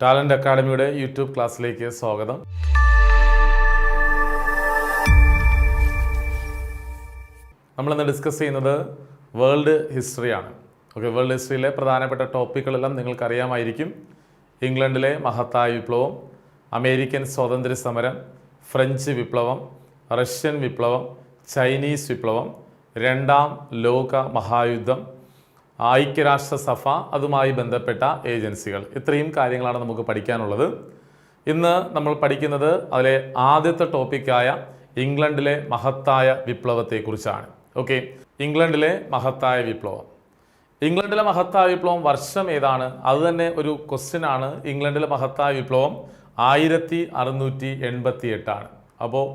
Talent അക്കാഡമിയുടെ YouTube ക്ലാസ്സിലേക്ക് സ്വാഗതം. നമ്മളിന്ന് ഡിസ്കസ് ചെയ്യുന്നത് വേൾഡ് ഹിസ്റ്ററിയാണ്. വേൾഡ് ഹിസ്റ്ററിയിലെ പ്രധാനപ്പെട്ട ടോപ്പിക്കുകളെല്ലാം നിങ്ങൾക്കറിയാമായിരിക്കും. ഇംഗ്ലണ്ടിലെ മഹത്തായ വിപ്ലവം, അമേരിക്കൻ സ്വാതന്ത്ര്യ സമരം, ഫ്രഞ്ച് വിപ്ലവം, റഷ്യൻ വിപ്ലവം, ചൈനീസ് വിപ്ലവം, രണ്ടാം ലോക മഹായുദ്ധം, ഐക്യരാഷ്ട്രസഭ, അതുമായി ബന്ധപ്പെട്ട ഏജൻസികൾ, ഇത്രയും കാര്യങ്ങളാണ് നമുക്ക് പഠിക്കാനുള്ളത്. ഇന്ന് നമ്മൾ പഠിക്കുന്നത് അതിലെ ആദ്യത്തെ ടോപ്പിക്കായ ഇംഗ്ലണ്ടിലെ മഹത്തായ വിപ്ലവത്തെക്കുറിച്ചാണ്. ഇംഗ്ലണ്ടിലെ മഹത്തായ വിപ്ലവം. ഇംഗ്ലണ്ടിലെ മഹത്തായ വിപ്ലവം വർഷം ഏതാണ്? അതുതന്നെ ഒരു ക്വസ്റ്റ്യൻ ആണ്. ഇംഗ്ലണ്ടിലെ മഹത്തായ വിപ്ലവം 1688 അപ്പോൾ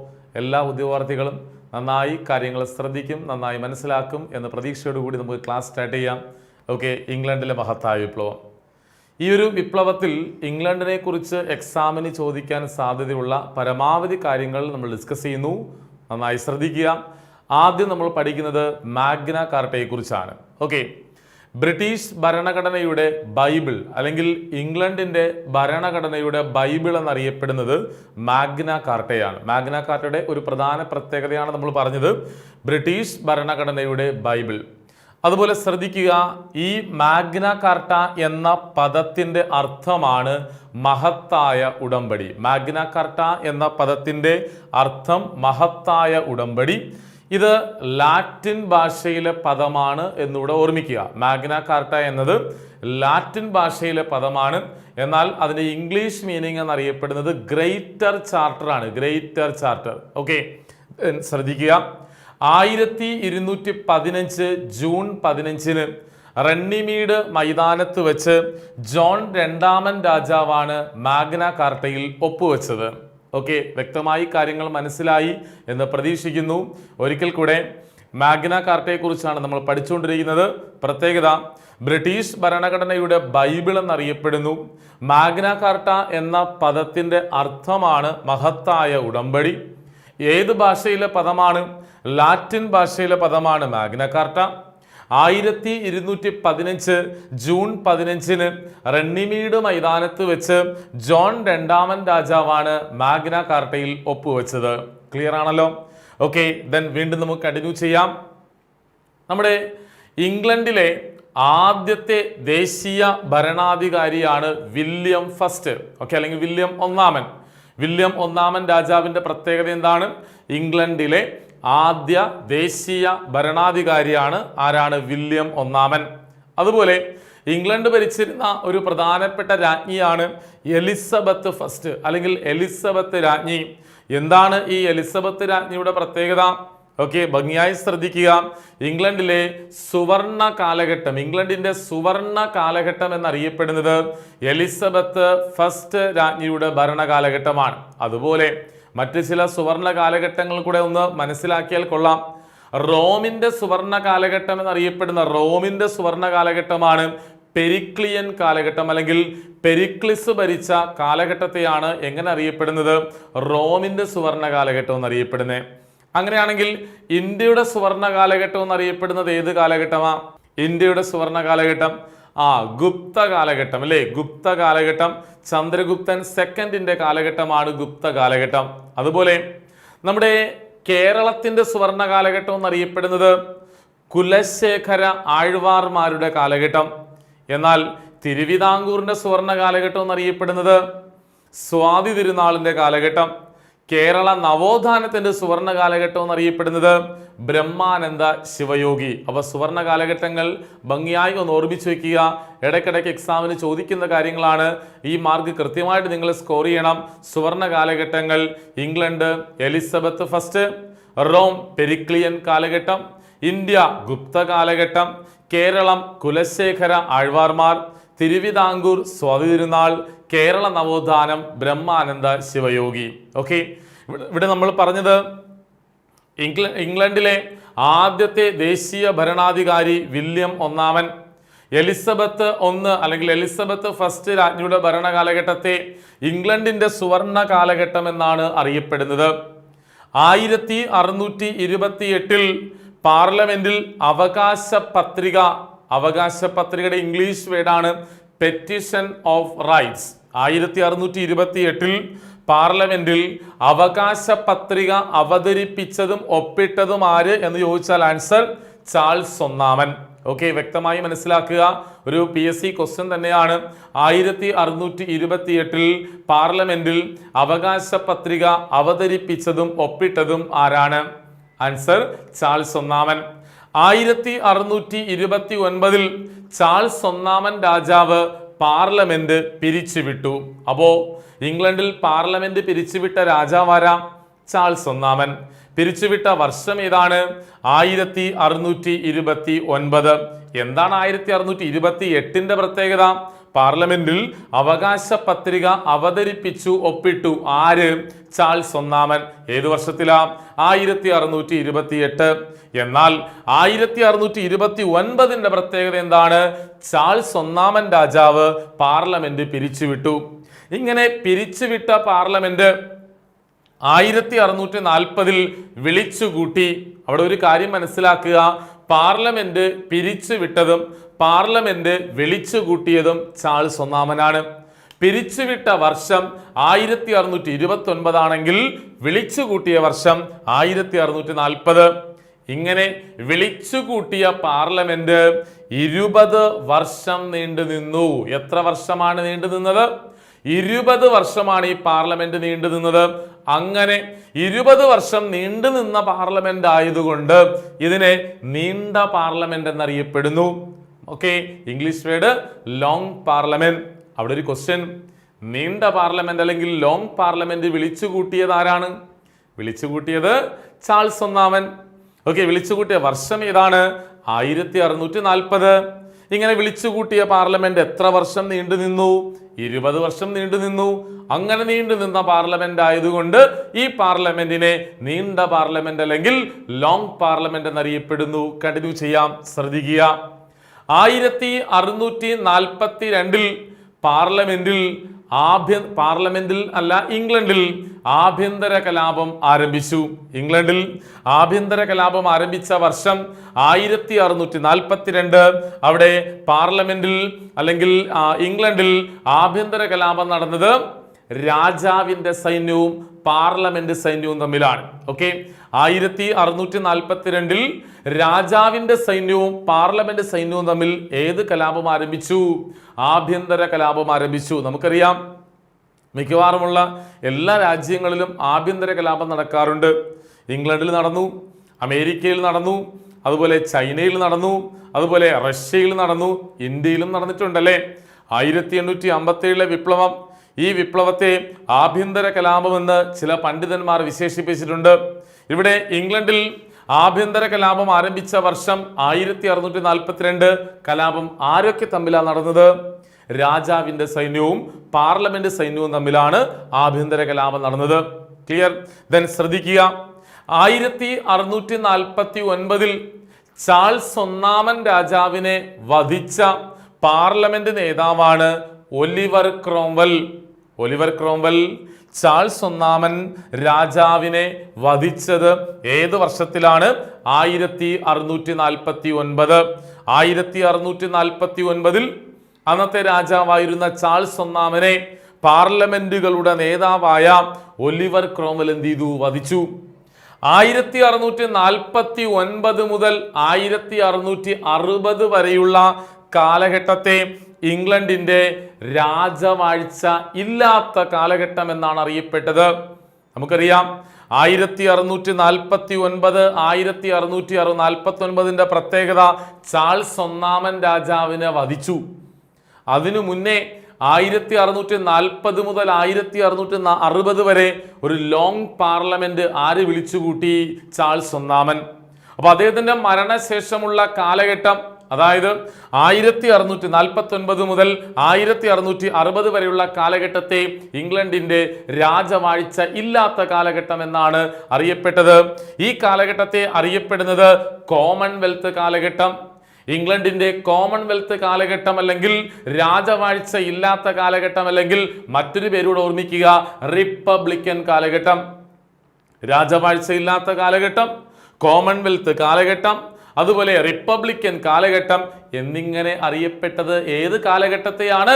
എല്ലാ ഉദ്യോഗാർത്ഥികളും നന്നായി കാര്യങ്ങൾ ശ്രദ്ധിക്കും, നന്നായി മനസ്സിലാക്കും എന്ന പ്രതീക്ഷയോടുകൂടി നമുക്ക് ക്ലാസ് സ്റ്റാർട്ട് ചെയ്യാം. ഇംഗ്ലണ്ടിലെ മഹത്തായ വിപ്ലവം. ഈ ഒരു വിപ്ലവത്തിൽ ഇംഗ്ലണ്ടിനെ കുറിച്ച് എക്സാമിന് ചോദിക്കാൻ സാധ്യതയുള്ള പരമാവധി കാര്യങ്ങൾ നമ്മൾ ഡിസ്കസ് ചെയ്യുന്നു. നന്നായി ശ്രദ്ധിക്കുക. ആദ്യം നമ്മൾ പഠിക്കുന്നത് മാഗ്ന കാർട്ടയെ കുറിച്ചാണ്. ബ്രിട്ടീഷ് ഭരണഘടനയുടെ ബൈബിൾ അല്ലെങ്കിൽ ഇംഗ്ലണ്ടിൻ്റെ ഭരണഘടനയുടെ ബൈബിൾ എന്നറിയപ്പെടുന്നത് മാഗ്ന കാർട്ടയാണ്. മാഗ്ന കാർട്ടയുടെ ഒരു പ്രധാന പ്രത്യേകതയാണ് നമ്മൾ പറഞ്ഞത്, ബ്രിട്ടീഷ് ഭരണഘടനയുടെ ബൈബിൾ. അതുപോലെ ശ്രദ്ധിക്കുക, ഈ മാഗ്ന കാർട്ട എന്ന പദത്തിൻ്റെ അർത്ഥമാണ് മഹത്തായ ഉടമ്പടി. മാഗ്ന കാർട്ട എന്ന പദത്തിൻ്റെ അർത്ഥം മഹത്തായ ഉടമ്പടി. ഇത് ലാറ്റിൻ ഭാഷയിലെ പദമാണ് എന്നിവിടെ ഓർമ്മിക്കുക. മാഗ്ന കാർട്ട എന്നത് ലാറ്റിൻ ഭാഷയിലെ പദമാണ്. എന്നാൽ അതിൻ്റെ ഇംഗ്ലീഷ് മീനിങ് എന്നറിയപ്പെടുന്നത് ഗ്രേറ്റർ ചാർട്ടർ ആണ്. Greater charter. ശ്രദ്ധിക്കുക, 1215 ജൂൺ 15 റണ്ണിമീഡ് മൈതാനത്ത് വെച്ച് ജോൺ രണ്ടാമൻ രാജാവാണ് മാഗ്ന കാർട്ടയിൽ ഒപ്പുവെച്ചത്. വ്യക്തമായി കാര്യങ്ങൾ മനസ്സിലായി എന്ന് പ്രതീക്ഷിക്കുന്നു. ഒരിക്കൽ കൂടെ മാഗ്ന കാർട്ടയെക്കുറിച്ചാണ് നമ്മൾ പഠിച്ചുകൊണ്ടിരിക്കുന്നത്. പ്രത്യേകത, ബ്രിട്ടീഷ് ഭരണഘടനയുടെ ബൈബിൾ എന്നറിയപ്പെടുന്നു. മാഗ്ന കാർട്ട എന്ന പദത്തിൻ്റെ അർത്ഥമാണ് മഹത്തായ ഉടമ്പടി. ഏത് ഭാഷയിലെ പദമാണ്? ലാറ്റിൻ ഭാഷയിലെ പദമാണ് മാഗ്ന കാർട്ട. 1215 ജൂൺ 15 റണ്ണിമീഡ് മൈതാനത്ത് വെച്ച് ജോൺ രണ്ടാമൻ രാജാവാണ് മാഗ്ന കാർട്ടയിൽ ഒപ്പുവെച്ചത്. ക്ലിയർ ആണല്ലോ? വീണ്ടും നമുക്ക് കണ്ടിന്യൂ ചെയ്യാം. നമ്മുടെ ഇംഗ്ലണ്ടിലെ ആദ്യത്തെ ദേശീയ ഭരണാധികാരിയാണ് വില്യം ഫസ്റ്റ്. അല്ലെങ്കിൽ വില്യം ഒന്നാമൻ. വില്യം ഒന്നാമൻ രാജാവിൻ്റെ പ്രത്യേകത എന്താണ്? ഇംഗ്ലണ്ടിലെ ആദ്യ ദേശീയ ഭരണാധികാരിയാണ്. ആരാണ്? വില്യം ഒന്നാമൻ. അതുപോലെ ഇംഗ്ലണ്ട് ഭരിച്ചിരുന്ന ഒരു പ്രധാനപ്പെട്ട രാജ്ഞിയാണ് എലിസബത്ത് ഫസ്റ്റ് അല്ലെങ്കിൽ എലിസബത്ത് രാജ്ഞി. എന്താണ് ഈ എലിസബത്ത് രാജ്ഞിയുടെ പ്രത്യേകത? ഭംഗിയായി ശ്രദ്ധിക്കുക. ഇംഗ്ലണ്ടിലെ സുവർണ കാലഘട്ടം, ഇംഗ്ലണ്ടിന്റെ സുവർണ കാലഘട്ടം എന്നറിയപ്പെടുന്നത് എലിസബത്ത് ഫസ്റ്റ് രാജ്ഞിയുടെ ഭരണകാലഘട്ടമാണ്. അതുപോലെ മറ്റ് ചില സുവർണ കാലഘട്ടങ്ങൾ കൂടെ ഒന്ന് മനസ്സിലാക്കിയാൽ കൊള്ളാം. റോമിന്റെ സുവർണ കാലഘട്ടം എന്നറിയപ്പെടുന്ന റോമിന്റെ സുവർണ കാലഘട്ടമാണ് പെരിക്ലിയൻ കാലഘട്ടം അല്ലെങ്കിൽ പെരിക്ലിസ് ഭരിച്ച കാലഘട്ടത്തെയാണ് എങ്ങനെ അറിയപ്പെടുന്നത്? റോമിന്റെ സുവർണ കാലഘട്ടം എന്നറിയപ്പെടുന്നത്. അങ്ങനെയാണെങ്കിൽ ഇന്ത്യയുടെ സുവർണ കാലഘട്ടം എന്നറിയപ്പെടുന്നത് ഏത് കാലഘട്ടമാണ്? ഇന്ത്യയുടെ സുവർണ കാലഘട്ടം ഗുപ്ത കാലഘട്ടം അല്ലേ? ഗുപ്ത കാലഘട്ടം. ചന്ദ്രഗുപ്തൻ സെക്കൻഡിന്റെ കാലഘട്ടമാണ് ഗുപ്ത കാലഘട്ടം. അതുപോലെ നമ്മുടെ കേരളത്തിന്റെ സുവർണ കാലഘട്ടം എന്നറിയപ്പെടുന്നത് കുലശേഖര ആഴ്വാർമാരുടെ കാലഘട്ടം. എന്നാൽ തിരുവിതാംകൂറിന്റെ സുവർണ കാലഘട്ടം എന്നറിയപ്പെടുന്നത് സ്വാതി തിരുനാളിന്റെ കാലഘട്ടം. കേരള നവോത്ഥാനത്തിന്റെ സുവർണ കാലഘട്ടം എന്നറിയപ്പെടുന്നത് ബ്രഹ്മാനന്ദ ശിവയോഗി. അപ്പോൾ സുവർണ കാലഘട്ടങ്ങൾ ഭംഗിയായി ഒന്ന് ഓർമ്മിച്ച് വയ്ക്കുക. ഇടയ്ക്കിടയ്ക്ക് എക്സാമിന് ചോദിക്കുന്ന കാര്യങ്ങളാണ്. ഈ മാർക്ക് കൃത്യമായിട്ട് നിങ്ങൾ സ്കോർ ചെയ്യണം. സുവർണ കാലഘട്ടങ്ങൾ: ഇംഗ്ലണ്ട് എലിസബത്ത് ഫസ്റ്റ്, റോം പെരിക്ലിയൻ കാലഘട്ടം, ഇന്ത്യ ഗുപ്ത കാലഘട്ടം, കേരളം കുലശേഖര ആഴ്വാർമാർ, തിരുവിതാംകൂർ സ്വാതി തിരുനാൾ, കേരള നവോത്ഥാനം ബ്രഹ്മാനന്ദ ശിവയോഗി. ഇവിടെ നമ്മൾ പറഞ്ഞത് ഇംഗ്ലണ്ടിലെ ആദ്യത്തെ ദേശീയ ഭരണാധികാരി വില്യം ഒന്നാമൻ. എലിസബത്ത് ഒന്ന് അല്ലെങ്കിൽ എലിസബത്ത് ഫസ്റ്റ് രാജ്ഞിയുടെ ഭരണകാലഘട്ടത്തെ ഇംഗ്ലണ്ടിന്റെ സുവർണ കാലഘട്ടം എന്നാണ് അറിയപ്പെടുന്നത്. 1628 പാർലമെന്റിൽ അവകാശ പത്രികയുടെ ഇംഗ്ലീഷ് വേർഡാണ് പെറ്റിഷൻ ഓഫ് റൈറ്റ്സ്. 1628 പാർലമെന്റിൽ അവകാശ പത്രിക അവതരിപ്പിച്ചതും ഒപ്പിട്ടതും ആര് എന്ന് ചോദിച്ചാൽ ആൻസർ ചാൾസ് ഒന്നാമൻ. ഓക്കെ, വ്യക്തമായി മനസ്സിലാക്കുക. ഒരു PSC ക്വസ്റ്റ്യൻ തന്നെയാണ്. 1628 പാർലമെന്റിൽ അവകാശ പത്രിക അവതരിപ്പിച്ചതും ഒപ്പിട്ടതും ആരാണ്? ആൻസർ ചാൾസ് ഒന്നാമൻ. 1629 ചാൾസ് ഒന്നാമൻ രാജാവ് പാർലമെന്റ് പിരിച്ചുവിട്ടു. അപ്പോ ഇംഗ്ലണ്ടിൽ പാർലമെന്റ് പിരിച്ചുവിട്ട രാജാവാരാ? ചാൾസ് ഒന്നാമൻ. പിരിച്ചുവിട്ട വർഷം ഏതാണ്? 1629. എന്താണ് 1628 പ്രത്യേകത? പാർലമെന്റിൽ അവകാശ പത്രിക അവതരിപ്പിച്ചു, ഒപ്പിട്ടു. ആര്? ചാൾസ് ഒന്നാമൻ. ഏതു വർഷത്തിലാ? 1628. എന്നാൽ 1629 പ്രത്യേകത എന്താണ്? ചാൾസ് ഒന്നാമൻ രാജാവ് പാർലമെന്റ് പിരിച്ചുവിട്ടു. ഇങ്ങനെ പിരിച്ചുവിട്ട പാർലമെന്റ് 1640 വിളിച്ചുകൂട്ടി. അവിടെ ഒരു കാര്യം മനസ്സിലാക്കുക, പാർലമെന്റ് പിരിച്ചുവിട്ടതും പാർലമെന്റ് വിളിച്ചുകൂട്ടിയതും ചാൾസ് ഒന്നാമനാണ്. പിരിച്ചുവിട്ട വർഷം 1629 ആണെങ്കിൽ വിളിച്ചുകൂട്ടിയ വർഷം 1640. ഇങ്ങനെ വിളിച്ചുകൂട്ടിയ പാർലമെന്റ് 20 വർഷം നീണ്ടു നിന്നു. എത്ര വർഷമാണ് നീണ്ടു നിന്നത്? 20 വർഷമാണ് ഈ പാർലമെന്റ് നീണ്ടു നിന്നത്. അങ്ങനെ 20 വർഷം നീണ്ടു നിന്ന പാർലമെന്റ് ആയതുകൊണ്ട് ഇതിനെ നീണ്ട പാർലമെന്റ് എന്നറിയപ്പെടുന്നു. Okay, English word long parliament. അവിടെ ഒരു ക്വസ്റ്റ്യൻ, നീണ്ട പാർലമെന്റ് അല്ലെങ്കിൽ ലോങ് പാർലമെന്റ് വിളിച്ചുകൂട്ടിയത് ആരാണ്? വിളിച്ചുകൂട്ടിയത് ചാൾസ് ഒന്നാമൻ. ഓക്കെ, വിളിച്ചുകൂട്ടിയ വർഷം ഏതാണ്? 1640. ഇങ്ങനെ വിളിച്ചുകൂട്ടിയ പാർലമെന്റ് എത്ര വർഷം നീണ്ടു നിന്നു? 20 വർഷം നീണ്ടു നിന്നു. അങ്ങനെ നീണ്ടു നിന്ന പാർലമെന്റ് ആയതുകൊണ്ട് ഈ പാർലമെന്റിനെ നീണ്ട പാർലമെന്റ് അല്ലെങ്കിൽ ലോങ് പാർലമെന്റ് എന്നറിയപ്പെടുന്നു. കണ്ടിന്യൂ ചെയ്യാം, ശ്രദ്ധിക്കുക. 1642 ഇംഗ്ലണ്ടിൽ ആഭ്യന്തര കലാപം ആരംഭിച്ചു. ഇംഗ്ലണ്ടിൽ ആഭ്യന്തര കലാപം ആരംഭിച്ച വർഷം 1642. അവിടെ പാർലമെന്റിൽ അല്ലെങ്കിൽ ഇംഗ്ലണ്ടിൽ ആഭ്യന്തര കലാപം നടന്നത് രാജാവിന്റെ സൈന്യവും പാർലമെന്റ് സൈന്യവും തമ്മിലാണ്. ഓക്കെ, 1642 രാജാവിന്റെ സൈന്യവും പാർലമെന്റ് സൈന്യവും തമ്മിൽ ഏത് കലാപം ആരംഭിച്ചു? ആഭ്യന്തര കലാപം ആരംഭിച്ചു. നമുക്കറിയാം, മിക്കവാറുമുള്ള എല്ലാ രാജ്യങ്ങളിലും ആഭ്യന്തര കലാപം നടക്കാറുണ്ട്. ഇംഗ്ലണ്ടിൽ നടന്നു, അമേരിക്കയിൽ നടന്നു, അതുപോലെ ചൈനയിൽ നടന്നു, അതുപോലെ റഷ്യയിൽ നടന്നു, ഇന്ത്യയിലും നടന്നിട്ടുണ്ടല്ലേ. 1857 വിപ്ലവം, ഈ വിപ്ലവത്തെ ആഭ്യന്തര കലാപമെന്ന് ചില പണ്ഡിതന്മാർ വിശേഷിപ്പിച്ചിട്ടുണ്ട്. ഇവിടെ ഇംഗ്ലണ്ടിൽ ആഭ്യന്തര കലാപം ആരംഭിച്ച വർഷം 1642. കലാപം ആരൊക്കെ തമ്മിലാണ് നടന്നത്? രാജാവിന്റെ സൈന്യവും പാർലമെന്റ് സൈന്യവും തമ്മിലാണ് ആഭ്യന്തര കലാപം നടന്നത്. ക്ലിയർ? ദെൻ ശ്രദ്ധിക്കുക, 1649 ചാൾസ് ഒന്നാമൻ രാജാവിനെ വധിച്ച പാർലമെന്റ് നേതാവാണ് Oliver Cromwell. Oliver Cromwell Charles ഒന്നാമൻ രാജാവിനെ വധിച്ചത് ഏത് വർഷത്തിലാണ്? 1649. 1649 അന്നത്തെ രാജാവായിരുന്ന ചാൾസ് ഒന്നാമനെ പാർലമെന്റുകളുടെ നേതാവായ ഒലിവർ ക്രോംവെൽ എന്ത് ചെയ്തു? വധിച്ചു. 1649 മുതൽ 1660 വരെയുള്ള കാലഘട്ടത്തെ ഇംഗ്ലണ്ടിന്റെ രാജവാഴ്ച ഇല്ലാത്ത കാലഘട്ടം എന്നാണ് അറിയപ്പെട്ടത്. നമുക്കറിയാം, 1649 1649 പ്രത്യേകത ചാൾസ് ഒന്നാമൻ രാജാവിനെ വധിച്ചു. അതിനു മുന്നേ 1640 മുതൽ 1660 വരെ ഒരു ലോങ് പാർലമെന്റ് ആര് വിളിച്ചുകൂട്ടി? ചാൾസ് ഒന്നാമൻ. അപ്പൊ അദ്ദേഹത്തിന്റെ മരണശേഷമുള്ള കാലഘട്ടം, അതായത് 1649 മുതൽ 1660 വരെയുള്ള കാലഘട്ടത്തെ ഇംഗ്ലണ്ടിന്റെ രാജവാഴ്ച ഇല്ലാത്ത കാലഘട്ടം എന്നാണ് അറിയപ്പെട്ടത്. ഈ കാലഘട്ടത്തെ അറിയപ്പെടുന്നത് കോമൺവെൽത്ത് കാലഘട്ടം. ഇംഗ്ലണ്ടിന്റെ കോമൺവെൽത്ത് കാലഘട്ടം അല്ലെങ്കിൽ രാജവാഴ്ച ഇല്ലാത്ത കാലഘട്ടം, അല്ലെങ്കിൽ മറ്റൊരു പേരോട് ഓർമ്മിക്കുക, റിപ്പബ്ലിക്കൻ കാലഘട്ടം. രാജവാഴ്ച ഇല്ലാത്ത കാലഘട്ടം, കോമൺവെൽത്ത് കാലഘട്ടം, അതുപോലെ റിപ്പബ്ലിക്കൻ കാലഘട്ടം എന്നിങ്ങനെ അറിയപ്പെട്ടത് ഏത് കാലഘട്ടത്തെയാണ്?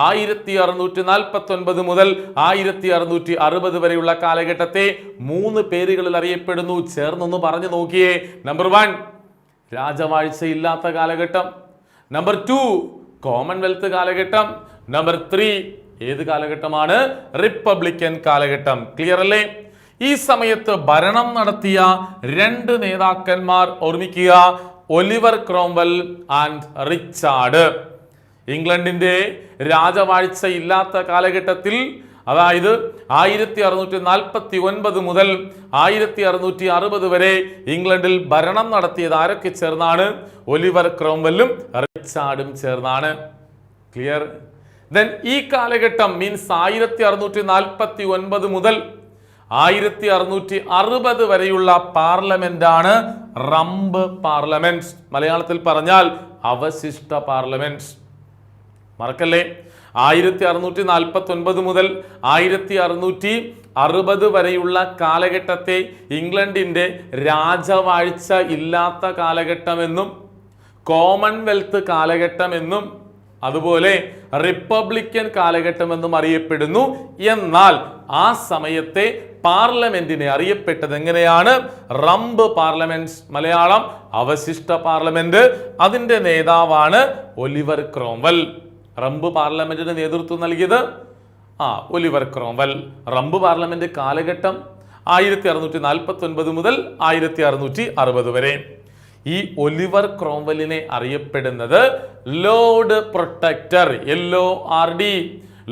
1649 മുതൽ 1660 വരെയുള്ള കാലഘട്ടത്തെ 3 പേരുകളിൽ അറിയപ്പെടുന്നു. ചേർന്നൊന്ന് പറഞ്ഞു നോക്കിയേ. നമ്പർ 1 രാജവാഴ്ചയില്ലാത്ത കാലഘട്ടം, നമ്പർ 2 കോമൺവെൽത്ത് കാലഘട്ടം, നമ്പർ 3 ഏത് കാലഘട്ടമാണ്? റിപ്പബ്ലിക്കൻ കാലഘട്ടം. ക്ലിയർ അല്ലേ? ഈ സമയത്ത് ഭരണം നടത്തിയ 2 നേതാക്കന്മാർ ഓർമ്മിക്കുക, ഒലിവർ ക്രോംവെൽ ആൻഡ് റിച്ചാർഡ്. ഇംഗ്ലണ്ടിന്റെ രാജവാഴ്ച ഇല്ലാത്ത കാലഘട്ടത്തിൽ, അതായത് 1649 മുതൽ 1660 വരെ ഇംഗ്ലണ്ടിൽ ഭരണം നടത്തിയത് ആരൊക്കെ ചേർന്നാണ്? ഒലിവർ ക്രോംവെല്ലും റിച്ചാർഡും ചേർന്നാണ്. ക്ലിയർ? ദെൻ ഈ കാലഘട്ടം മീൻസ് 1649 മുതൽ 1660 വരെയുള്ള പാർലമെന്റ് ആണ് റംബ് പാർലമെന്റ്. മലയാളത്തിൽ പറഞ്ഞാൽ അവശിഷ്ട പാർലമെന്റ്. മറക്കല്ലേ, 1649 മുതൽ 1660 വരെയുള്ള കാലഘട്ടത്തെ ഇംഗ്ലണ്ടിന്റെ രാജവാഴ്ച ഇല്ലാത്ത കാലഘട്ടമെന്നും കോമൺവെൽത്ത് കാലഘട്ടമെന്നും അതുപോലെ റിപ്പബ്ലിക്കൻ കാലഘട്ടമെന്നും അറിയപ്പെടുന്നു. എന്നാൽ ആ സമയത്തെ പാർലമെന്റിനെ അറിയപ്പെട്ടത് എങ്ങനെയാണ്? റംബ് പാർലമെന്റ്, മലയാളം അവശിഷ്ട പാർലമെന്റ്. അതിന്റെ നേതാവാണ് ഒലിവർ ക്രോംവെൽ. റംബ് പാർലമെന്റിന് നേതൃത്വം നൽകിയത് ഒലിവർ ക്രോംവെൽ. റംബ് പാർലമെന്റ് കാലഘട്ടം 1649 മുതൽ 1660 വരെ. ഈ ഒലിവർ ക്രോംവെല്ലിനെ അറിയപ്പെടുന്നത് Lord Protector, LORD,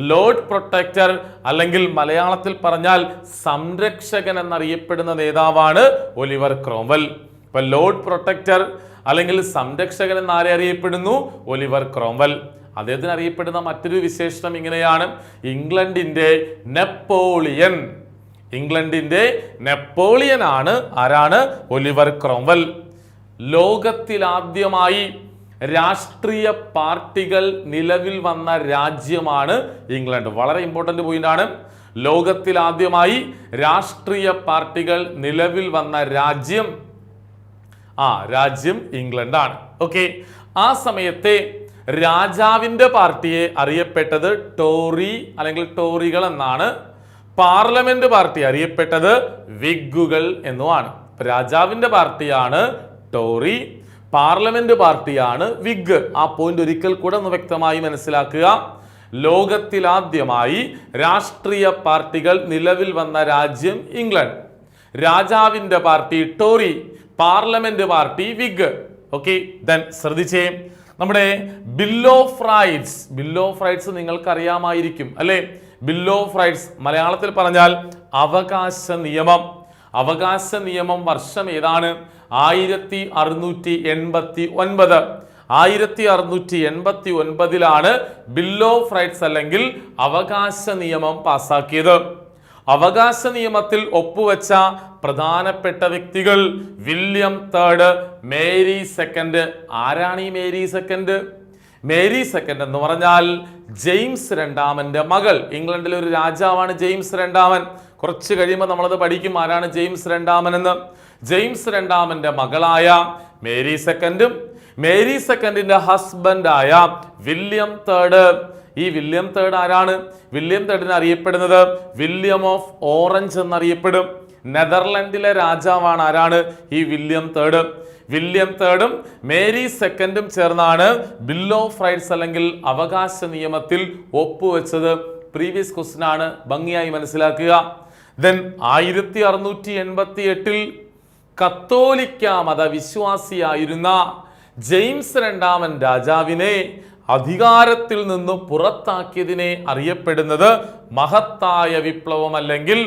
Lord Protector, അല്ലെങ്കിൽ മലയാളത്തിൽ പറഞ്ഞാൽ സംരക്ഷകൻ എന്നറിയപ്പെടുന്ന നേതാവാണ് ഒലിവർ ക്രോംവെൽ. ഇപ്പൊ ലോർഡ് പ്രൊട്ടക്ടർ അല്ലെങ്കിൽ സംരക്ഷകൻ എന്നാരെ അറിയപ്പെടുന്നു? Oliver Cromwell. അദ്ദേഹത്തിന് അറിയപ്പെടുന്ന മറ്റൊരു വിശേഷണം ഇങ്ങനെയാണ്, ഇംഗ്ലണ്ടിന്റെ നെപ്പോളിയൻ. ഇംഗ്ലണ്ടിന്റെ നെപ്പോളിയൻ ആണ് ആരാണ്? Oliver Cromwell. ലോകത്തിലാദ്യമായി രാഷ്ട്രീയ പാർട്ടികൾ നിലവിൽ വന്ന രാജ്യമാണ് ഇംഗ്ലണ്ട്. വളരെ ഇമ്പോർട്ടന്റ് പോയിന്റ് ആണ്. ലോകത്തിലാദ്യമായി രാഷ്ട്രീയ പാർട്ടികൾ നിലവിൽ വന്ന രാജ്യം ഇംഗ്ലണ്ടാണ്. ഓക്കെ, ആ സമയത്തെ രാജാവിന്റെ പാർട്ടിയെ അറിയപ്പെട്ടത് ടോറി അല്ലെങ്കിൽ ടോറികൾ എന്നാണ്. പാർലമെന്റ് പാർട്ടി അറിയപ്പെട്ടത് വിഗുകൾ എന്നുമാണ്. രാജാവിന്റെ പാർട്ടിയാണ് ടോറി, പാർലമെന്റ് പാർട്ടിയാണ് വിഗ്. ആ പോയിന്റ് ഒരിക്കൽ കൂടെ ഒന്ന് വ്യക്തമായി മനസ്സിലാക്കുക. ലോകത്തിലാദ്യമായി രാഷ്ട്രീയ പാർട്ടികൾ നിലവിൽ വന്ന രാജ്യം ഇംഗ്ലണ്ട്. രാജാവിന്റെ party Tory, parliament party wig. Okay, then ശ്രദ്ധിച്ചേ, നമ്മുടെ ബിൽ ഓഫ് റൈറ്റ്സ് നിങ്ങൾക്ക് അറിയാമായിരിക്കും അല്ലെ? ബിൽ ഓഫ് റൈറ്റ്സ് മലയാളത്തിൽ പറഞ്ഞാൽ അവകാശ നിയമം. അവകാശ നിയമം വർഷം ഏതാണ്? 1689. 1689 ബിൽ ഓഫ് റൈറ്റ്സ് അല്ലെങ്കിൽ അവകാശ നിയമം പാസാക്കിയത്. അവകാശ നിയമത്തിൽ ഒപ്പുവെച്ച പ്രധാനപ്പെട്ട വ്യക്തികൾ വില്യം III, മേരി II. ആരാണ് ഈ മേരി II? മേരി II എന്ന് പറഞ്ഞാൽ ജെയിംസ് രണ്ടാമന്റെ മകൾ. ഇംഗ്ലണ്ടിലെ ഒരു രാജാവാണ് ജെയിംസ് രണ്ടാമൻ. കുറച്ച് കഴിയുമ്പോൾ നമ്മളത് പഠിക്കും ആരാണ് ജെയിംസ് രണ്ടാമൻ എന്ന്. ജെയിംസ് രണ്ടാമന്റെ മകളായ മേരി II, മേരി II ഹസ്ബൻഡായ വില്യം III. ഈ വില്യം III ആരാണ്? വില്യം III അറിയപ്പെടുന്നത് വില്യം ഓഫ് ഓറഞ്ച് എന്നറിയപ്പെടും. നെതർലൻഡിലെ രാജാവാണ് ആരാണ്? ഈ William III. William III Mary II ചേർന്നാണ് ബിൽ ഓഫ് റൈറ്റ്സ് അല്ലെങ്കിൽ അവകാശ നിയമത്തിൽ ഒപ്പുവെച്ചത്. പ്രീവിയസ് ക്വസ്റ്റ്യൻ ആണ്, ഭംഗിയായി മനസ്സിലാക്കുക. ദെൻ 1688 കത്തോലിക്ക മതവിശ്വാസിയായിരുന്ന ജെയിംസ് രണ്ടാമൻ രാജാവിനെ അധികാരത്തിൽ നിന്ന് പുറത്താക്കിയതിനെ അറിയപ്പെടുന്നത് മഹത്തായ വിപ്ലവം അല്ലെങ്കിൽ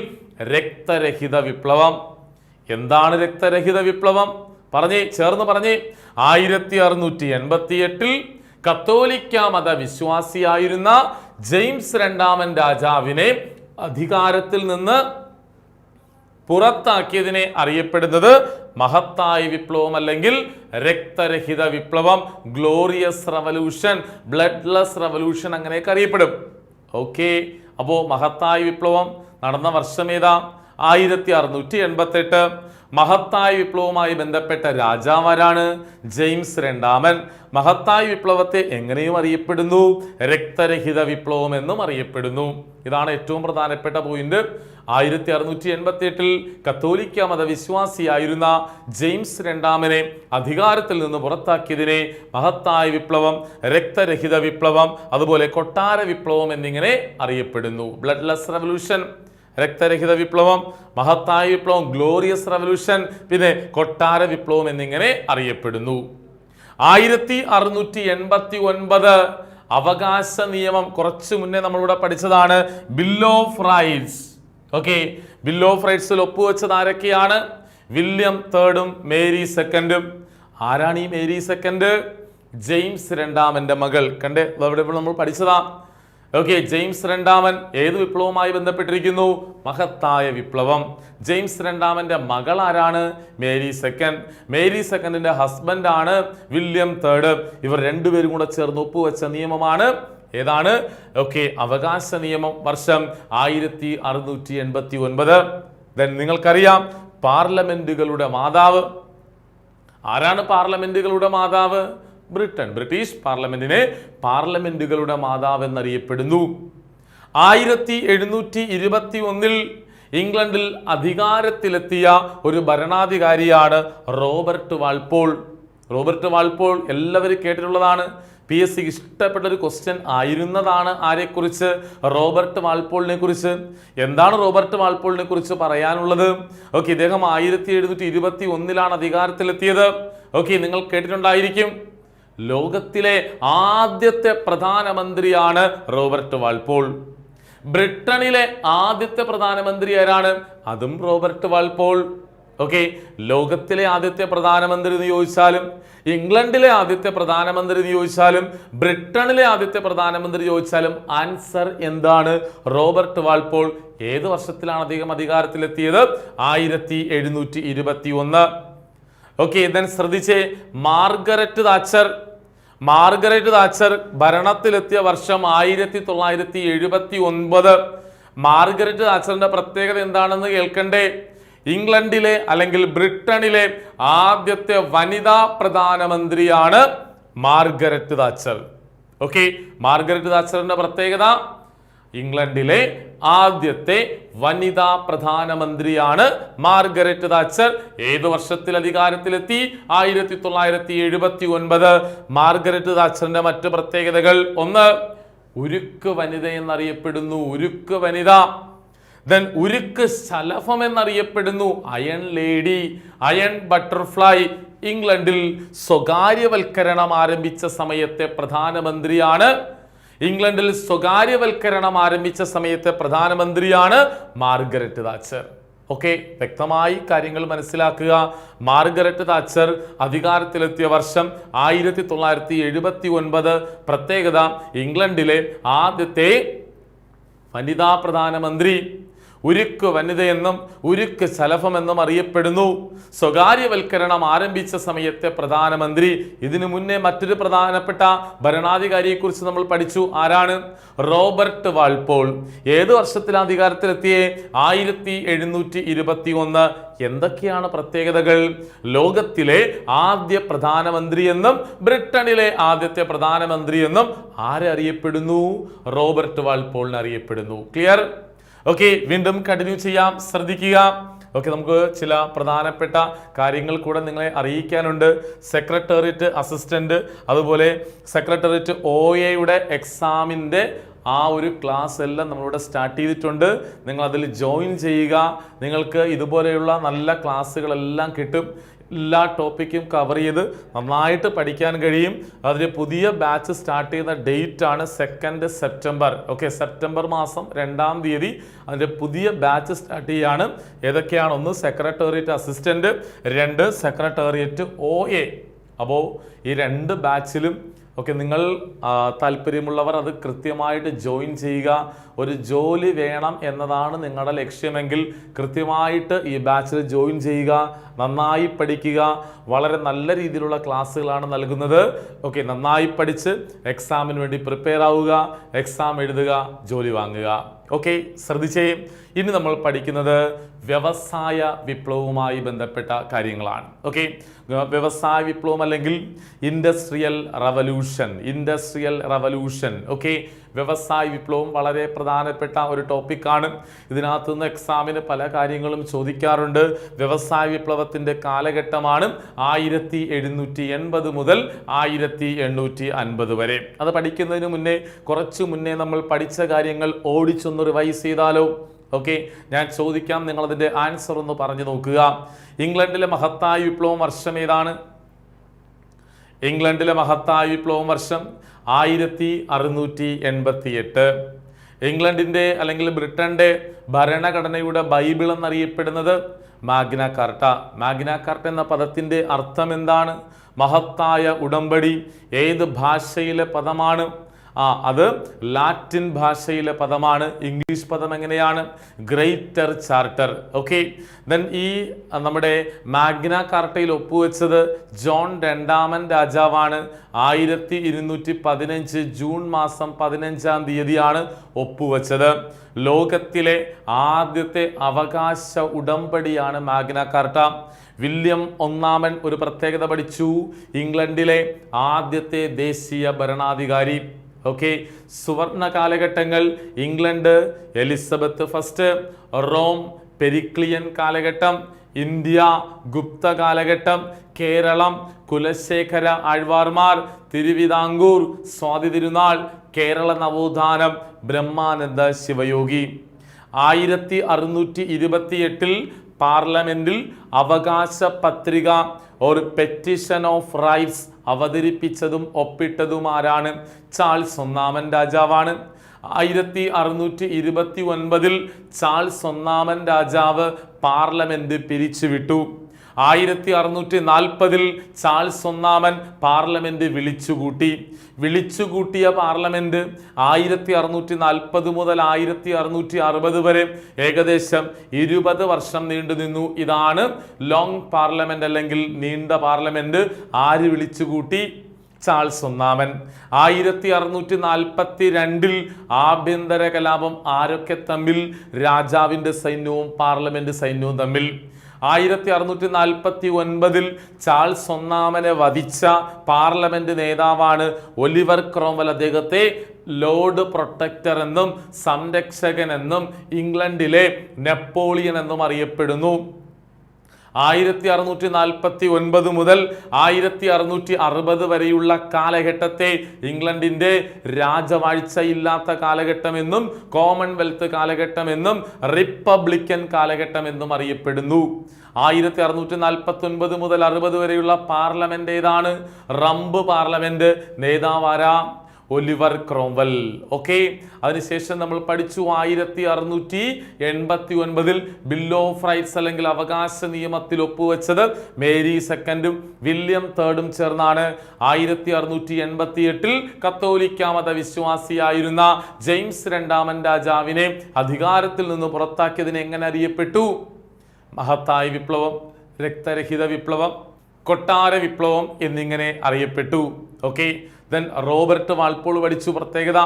രക്തരഹിത വിപ്ലവം. എന്താണ് രക്തരഹിത വിപ്ലവം? ചേർന്ന് പറഞ്ഞേ. 1688 കത്തോലിക്ക മതവിശ്വാസിയായിരുന്ന ജെയിംസ് രണ്ടാമൻ രാജാവിനെ അധികാരത്തിൽ നിന്ന് പുറത്താക്കിയതിനെ അറിയപ്പെടുന്നത് മഹത്തായ വിപ്ലവം അല്ലെങ്കിൽ രക്തരഹിത വിപ്ലവം, ഗ്ലോറിയസ് റവല്യൂഷൻ, ബ്ലഡ്ലെസ് റവല്യൂഷൻ അങ്ങനെയൊക്കെ അറിയപ്പെടും. ഓക്കെ, അപ്പോൾ മഹത്തായ വിപ്ലവം നടന്ന വർഷം ഏതാ? 1688. മഹത്തായ വിപ്ലവവുമായി ബന്ധപ്പെട്ട രാജാവാരാണ്? ജെയിംസ് രണ്ടാമൻ. മഹത്തായ വിപ്ലവത്തെ എങ്ങനെയും അറിയപ്പെടുന്നു? രക്തരഹിത വിപ്ലവം എന്നും അറിയപ്പെടുന്നു. ഇതാണ് ഏറ്റവും പ്രധാനപ്പെട്ട പോയിന്റ്. 1688 കത്തോലിക്ക മതവിശ്വാസിയായിരുന്ന ജെയിംസ് രണ്ടാമനെ അധികാരത്തിൽ നിന്ന് പുറത്താക്കിയതിനെ മഹത്തായ വിപ്ലവം, രക്തരഹിത വിപ്ലവം, അതുപോലെ കൊട്ടാര വിപ്ലവം എന്നിങ്ങനെ അറിയപ്പെടുന്നു. ബ്ലഡ്ലെസ് റെവല്യൂഷൻ, രക്തരഹിത വിപ്ലവം, മഹത്തായ വിപ്ലവം, ഗ്ലോറിയസ് റെവല്യൂഷൻ, പിന്നെ കൊട്ടാര വിപ്ലവം എന്നിങ്ങനെ അറിയപ്പെടുന്നു. 1689 അവകാശ നിയമം, കുറച്ചു മുന്നേ നമ്മളിവിടെ പഠിച്ചതാണ്. Bill of Rights. Okay, Bill of റൈറ്റ്സിൽ ഒപ്പുവെച്ചത് ആരൊക്കെയാണ്? വില്യം തേർഡും മേരി സെക്കൻഡും. ആരാണ് ഈ മേരി സെക്കൻഡ്? ജെയിംസ് രണ്ടാമന്റെ മകൾ. കണ്ടേ, അവിടെ നമ്മൾ പഠിച്ചതാ. ഓക്കെ, ജെയിംസ് രണ്ടാമൻ ഏത് വിപ്ലവവുമായി ബന്ധപ്പെട്ടിരിക്കുന്നു? മഹത്തായ വിപ്ലവം. ജെയിംസ് രണ്ടാമന്റെ മകൾ ആരാണ്? Mary second. മേരി സെക്കൻഡിന്റെ ഹസ്ബൻഡ് ആണ് വില്യം തേർഡ്. ഇവർ രണ്ടുപേരും കൂടെ ചേർന്ന് ഒപ്പുവെച്ച നിയമമാണ് ഏതാണ്? ഓക്കെ, അവകാശ നിയമം. വർഷം 1689. ദെൻ നിങ്ങൾക്കറിയാം പാർലമെന്റുകളുടെ മാതാവ് ആരാണ്? പാർലമെന്റുകളുടെ മാതാവ് ബ്രിട്ടൻ. ബ്രിട്ടീഷ് പാർലമെന്റിനെ പാർലമെന്റുകളുടെ മാതാവ് എന്നറിയപ്പെടുന്നു. 1721 ഇംഗ്ലണ്ടിൽ അധികാരത്തിലെത്തിയ ഒരു ഭരണാധികാരിയാണ് റോബർട്ട് വാൾപോൾ. റോബർട്ട് വാൾപോൾ എല്ലാവരും കേട്ടിട്ടുള്ളതാണ്. PSC ഇഷ്ടപ്പെട്ട ഒരു ക്വസ്റ്റ്യൻ ആയിരുന്നതാണ്. ആരെക്കുറിച്ച്? റോബർട്ട് വാൾപോളിനെ കുറിച്ച്. എന്താണ് റോബർട്ട് വാൾപോളിനെ കുറിച്ച് പറയാനുള്ളത്? ഓക്കെ, ഇദ്ദേഹം 1721 അധികാരത്തിലെത്തിയത്. ഓക്കെ, നിങ്ങൾ കേട്ടിട്ടുണ്ടായിരിക്കും. ലോകത്തിലെ ആദ്യത്തെ പ്രധാനമന്ത്രിയാണ് റോബർട്ട് വാൾപോൾ. ബ്രിട്ടനിലെ ആദ്യത്തെ പ്രധാനമന്ത്രി ആരാണ്? അതും റോബർട്ട് വാൾപോൾ. ഓക്കെ, ലോകത്തിലെ ആദ്യത്തെ പ്രധാനമന്ത്രി എന്ന് ചോദിച്ചാലും, ഇംഗ്ലണ്ടിലെ ആദ്യത്തെ പ്രധാനമന്ത്രി എന്ന് ചോദിച്ചാലും, ബ്രിട്ടനിലെ ആദ്യത്തെ പ്രധാനമന്ത്രി ചോദിച്ചാലും ആൻസർ എന്താണ്? Robert Walpole. ഏത് വർഷത്തിലാണ് അദ്ദേഹം അധികാരത്തിലെത്തിയത്? 1721. ഓക്കെ, ദെൻ ശ്രദ്ധിച്ചേ, മാർഗരറ്റ് താച്ചർ. മാർഗരറ്റ് താച്ചർ ഭരണത്തിലെത്തിയ വർഷം 1979. മാർഗരറ്റ് താച്ചറിന്റെ പ്രത്യേകത എന്താണെന്ന് കേൾക്കണ്ടേ? ഇംഗ്ലണ്ടിലെ അല്ലെങ്കിൽ ബ്രിട്ടനിലെ ആദ്യത്തെ വനിതാ പ്രധാനമന്ത്രിയാണ് മാർഗരറ്റ് താച്ചർ. ഓക്കെ, മാർഗരറ്റ് താച്ചറിന്റെ പ്രത്യേകത ഇംഗ്ലണ്ടിലെ ആദ്യത്തെ വനിതാ പ്രധാനമന്ത്രിയാണ് മാർഗരറ്റ് താച്ചർ. ഏത് വർഷത്തിൽ അധികാരത്തിലെത്തി? 1979. മാർഗരറ്റ് താച്ചറിന്റെ മറ്റ് പ്രത്യേകതകൾ: ഒന്ന്, ഉരുക്ക് വനിത എന്നറിയപ്പെടുന്നു. ഉരുക്ക് വനിത. ദെൻ ഉരുക്ക് ശലഭം എന്നറിയപ്പെടുന്നു. Iron lady, iron butterfly. ഇംഗ്ലണ്ടിൽ സ്വകാര്യവൽക്കരണം ആരംഭിച്ച സമയത്തെ പ്രധാനമന്ത്രിയാണ്. ഇംഗ്ലണ്ടിൽ സ്വകാര്യവൽക്കരണം ആരംഭിച്ച സമയത്തെ പ്രധാനമന്ത്രിയാണ് മാർഗരറ്റ് താച്ചർ. ഓക്കെ, വ്യക്തമായി കാര്യങ്ങൾ മനസ്സിലാക്കുക. മാർഗരറ്റ് താച്ചർ അധികാരത്തിലെത്തിയ വർഷം 1979. പ്രത്യേകത, ഇംഗ്ലണ്ടിലെ ആദ്യത്തെ വനിതാ പ്രധാനമന്ത്രി. ഉരുക്ക് വനിതയെന്നും ഉരുക്ക് ശലഭം എന്നും അറിയപ്പെടുന്നു. സ്വകാര്യവൽക്കരണം ആരംഭിച്ച സമയത്തെ പ്രധാനമന്ത്രി. ഇതിനു മുന്നേ മറ്റൊരു പ്രധാനപ്പെട്ട ഭരണാധികാരിയെ കുറിച്ച് നമ്മൾ പഠിച്ചു. ആരാണ്? Robert Walpole. ഏത് വർഷത്തിലാണ് അധികാരത്തിലെത്തിയേ? 1721. എന്തൊക്കെയാണ് പ്രത്യേകതകൾ? ലോകത്തിലെ ആദ്യ പ്രധാനമന്ത്രി എന്നും ബ്രിട്ടനിലെ ആദ്യത്തെ പ്രധാനമന്ത്രി എന്നും ആരെ അറിയപ്പെടുന്നു? റോബർട്ട് വാൾപോളിനെ അറിയപ്പെടുന്നു. ക്ലിയർ? ഓക്കെ, വീണ്ടും കണ്ടിന്യൂ ചെയ്യാം. ശ്രദ്ധിക്കുക. ഓക്കെ, നമുക്ക് ചില പ്രധാനപ്പെട്ട കാര്യങ്ങൾ കൂടെ നിങ്ങളെ അറിയിക്കാനുണ്ട്. സെക്രട്ടേറിയറ്റ് അസിസ്റ്റന്റ്, അതുപോലെ സെക്രട്ടേറിയറ്റ് OAയുടെ എക്സാമിൻ്റെ ആ ഒരു ക്ലാസ് എല്ലാം നമ്മളിവിടെ സ്റ്റാർട്ട് ചെയ്തിട്ടുണ്ട്. നിങ്ങൾ അതിൽ ജോയിൻ ചെയ്യുക. നിങ്ങൾക്ക് ഇതുപോലെയുള്ള നല്ല ക്ലാസ്സുകളെല്ലാം കിട്ടും. എല്ലാ ടോപ്പിക്കും കവർ ചെയ്ത് നന്നായിട്ട് പഠിക്കാൻ കഴിയും. അതിൻ്റെ പുതിയ ബാച്ച് സ്റ്റാർട്ട് ചെയ്യുന്ന ഡേറ്റ് ആണ് 2 സെപ്റ്റംബർ. ഓക്കെ, സെപ്റ്റംബർ മാസം 2-ാം തീയതി അതിൻ്റെ പുതിയ ബാച്ച് സ്റ്റാർട്ട് ചെയ്യുകയാണ്. ഏതൊക്കെയാണ്? 1, സെക്രട്ടേറിയറ്റ് അസിസ്റ്റന്റ്, 2, സെക്രട്ടേറിയറ്റ് OA. അപ്പോൾ ഈ 2 ബാച്ചിലും ഓക്കെ, നിങ്ങൾ താല്പര്യമുള്ളവർ അത് കൃത്യമായിട്ട് ജോയിൻ ചെയ്യുക. ഒരു ജോലി വേണം എന്നതാണ് നിങ്ങളുടെ ലക്ഷ്യമെങ്കിൽ കൃത്യമായിട്ട് ഈ ബാച്ചിൽ ജോയിൻ ചെയ്യുക. നന്നായി പഠിക്കുക. വളരെ നല്ല രീതിയിലുള്ള ക്ലാസ്സുകളാണ് നൽകുന്നത്. ഓക്കെ, നന്നായി പഠിച്ച് എക്സാമിന് വേണ്ടി പ്രിപ്പയർ ആവുക. എക്സാം എഴുതുക, ജോലി വാങ്ങുക. ഓക്കെ, ശ്രദ്ധിച്ചേ. ഇനി നമ്മൾ പഠിക്കുന്നത് വ്യവസായ വിപ്ലവവുമായി ബന്ധപ്പെട്ട കാര്യങ്ങളാണ്. ഓക്കെ, വ്യവസായ വിപ്ലവം അല്ലെങ്കിൽ ഇൻഡസ്ട്രിയൽ റവല്യൂഷൻ. ഓക്കെ, വ്യവസായ വിപ്ലവം വളരെ പ്രധാനപ്പെട്ട ഒരു ടോപ്പിക്കാണ്. ഇതിനകത്ത് നിന്ന് എക്സാമിന് പല കാര്യങ്ങളും ചോദിക്കാറുണ്ട്. വ്യവസായ വിപ്ലവത്തിൻ്റെ കാലഘട്ടമാണ് 1780 മുതൽ 1850 വരെ. അത് പഠിക്കുന്നതിന് മുന്നേ കുറച്ചു മുന്നേ നമ്മൾ പഠിച്ച കാര്യങ്ങൾ ഓടിച്ചൊന്ന് റിവൈസ് ചെയ്താലോ? ഓക്കെ, ഞാൻ ചോദിക്കാം, നിങ്ങളതിൻ്റെ ആൻസർ ഒന്ന് പറഞ്ഞു നോക്കുക. ഇംഗ്ലണ്ടിലെ മഹത്തായ വിപ്ലവം വർഷം ഏതാണ്? ഇംഗ്ലണ്ടിലെ മഹത്തായ വിപ്ലവം വർഷം 1688. ഇംഗ്ലണ്ടിൻ്റെ അല്ലെങ്കിൽ ബ്രിട്ടന്റെ ഭരണഘടനയുടെ ബൈബിൾ എന്നറിയപ്പെടുന്നത് മാഗ്ന കാർട്ട. മാഗ്ന കാർട്ട എന്ന പദത്തിൻ്റെ അർത്ഥം എന്താണ്? മഹത്തായ ഉടമ്പടി. ഏത് ഭാഷയിലെ പദമാണ്? അത് ലാറ്റിൻ ഭാഷയിലെ പദമാണ്. ഇംഗ്ലീഷ് പദം എങ്ങനെയാണ്? Greater charter. ഓക്കെ, ദെൻ ഈ നമ്മുടെ മാഗ്ന കാർട്ടയിൽ ഒപ്പുവെച്ചത് ജോൺ 2 രാജാവാണ്. 1215 ജൂൺ മാസം 15-ാം തീയതിയാണ് ഒപ്പുവെച്ചത്. ലോകത്തിലെ ആദ്യത്തെ അവകാശ ഉടമ്പടിയാണ് മാഗ്ന കാർട്ട. വില്യം 1 ഒരു പ്രത്യേകത പഠിച്ചു. ഇംഗ്ലണ്ടിലെ ആദ്യത്തെ ദേശീയ ഭരണാധികാരി. ഓക്കെ, സുവർണ കാലഘട്ടങ്ങൾ ഇംഗ്ലണ്ട് എലിസബത്ത് ഫസ്റ്റ്, റോം പെരിക്ലിയൻ കാലഘട്ടം, ഇന്ത്യ ഗുപ്ത കാലഘട്ടം, കേരളം കുലശേഖര ആഴ്വാർമാർ, തിരുവിതാംകൂർ സ്വാതി തിരുനാൾ, കേരള നവോത്ഥാനം ബ്രഹ്മാനന്ദ ശിവയോഗി. 1628 പാർലമെന്റിൽ അവകാശ പത്രിക ഒരു പെറ്റിഷൻ ഓഫ് റൈറ്റ്സ് അവതരിപ്പിച്ചതും ഒപ്പിട്ടതും ആരാണ്? ചാൾസ് 1 രാജാവാണ്. 1629 ചാൾസ് 1 രാജാവ് പാർലമെന്റ് പിരിച്ചുവിട്ടു. 1640 ചാൾസ് 1 പാർലമെന്റ് വിളിച്ചുകൂട്ടിയ പാർലമെന്റ് 1640 മുതൽ 1660 വരെ ഏകദേശം 20 വർഷം നീണ്ടു നിന്നു. ഇതാണ് ലോങ് പാർലമെന്റ് അല്ലെങ്കിൽ നീണ്ട പാർലമെന്റ്. ആര് വിളിച്ചുകൂട്ടി? ചാൾസ് 1. 1642 ആഭ്യന്തര കലാപം. ആരൊക്കെ തമ്മിൽ? രാജാവിന്റെ സൈന്യവും പാർലമെന്റ് സൈന്യവും തമ്മിൽ. 1649 ചാൾസ് 1 വധിച്ച പാർലമെന്റ് നേതാവാണ് ഒലിവർ ക്രോംവെൽ. അദ്ദേഹത്തെ ലോർഡ് പ്രൊട്ടക്ടർ എന്നും സംരക്ഷകൻ എന്നും ഇംഗ്ലണ്ടിലെ നെപ്പോളിയൻ എന്നും അറിയപ്പെടുന്നു. 1649 മുതൽ 1660 വരെയുള്ള കാലഘട്ടത്തെ ഇംഗ്ലണ്ടിന്റെ രാജവാഴ്ചയില്ലാത്ത കാലഘട്ടമെന്നും കോമൺവെൽത്ത് കാലഘട്ടമെന്നും റിപ്പബ്ലിക്കൻ കാലഘട്ടമെന്നും അറിയപ്പെടുന്നു. 1649 മുതൽ 60 വരെയുള്ള പാർലമെന്റ് ഏതാണ്? Rump Parliament. നേതാവാരാ? Oliver Cromwell. ഓക്കെ, അതിനുശേഷം നമ്മൾ പഠിച്ചു 1689 ബിൽ ഓഫ് റൈറ്റ്സ് അല്ലെങ്കിൽ അവകാശ നിയമത്തിൽ ഒപ്പുവെച്ചത് മേരി 2 വില്യം 3 ചേർന്നാണ്. 1688 കത്തോലിക്ക മത വിശ്വാസിയായിരുന്ന ജെയിംസ് 2 രാജാവിനെ അധികാരത്തിൽ നിന്ന് പുറത്താക്കിയതിന് എങ്ങനെ അറിയപ്പെട്ടു? മഹത്തായ വിപ്ലവം, രക്തരഹിത വിപ്ലവം, കൊട്ടാര വിപ്ലവം എന്നിങ്ങനെ അറിയപ്പെട്ടു. ഓക്കെ, ദെൻ റോബർട്ട് വാൾപോൾ പഠിച്ചു. പ്രത്യേകത: